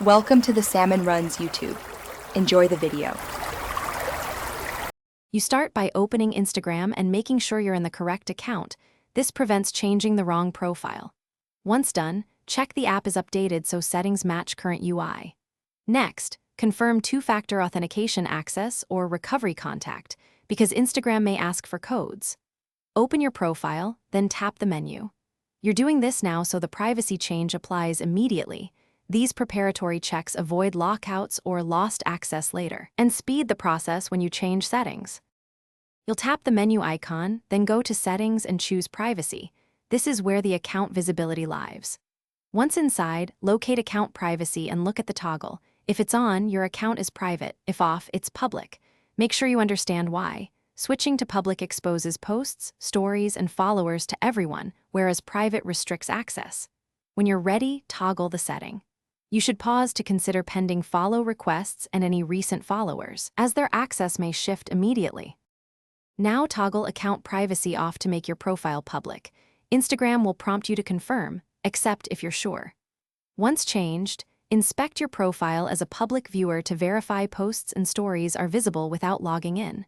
Welcome to the Salmon Runs YouTube. Enjoy the video. You start by opening Instagram and making sure you're in the correct account. This prevents changing the wrong profile. Once done, check the app is updated so settings match current UI. Next, confirm two-factor authentication access or recovery contact, because Instagram may ask for codes. Open your profile, then tap the menu. You're doing this now so the privacy change applies immediately. These preparatory checks avoid lockouts or lost access later, and speed the process when you change settings. You'll tap the menu icon, then go to Settings and choose Privacy. This is where the account visibility lives. Once inside, locate Account Privacy and look at the toggle. If it's on, your account is private. If off, it's public. Make sure you understand why. Switching to public exposes posts, stories, and followers to everyone, whereas private restricts access. When you're ready, toggle the setting. You should pause to consider pending follow requests and any recent followers, as their access may shift immediately. Now toggle Account Privacy off to make your profile public. Instagram will prompt you to confirm, except if you're sure. Once changed, inspect your profile as a public viewer to verify posts and stories are visible without logging in.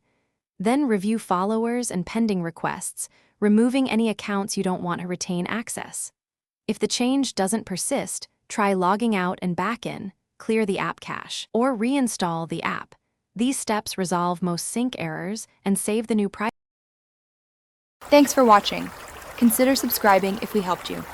Then review followers and pending requests, removing any accounts you don't want to retain access. If the change doesn't persist, try logging out and back in, clear the app cache, or reinstall the app. These steps resolve most sync errors and save the new privacy. Thanks for watching. Consider subscribing if we helped you.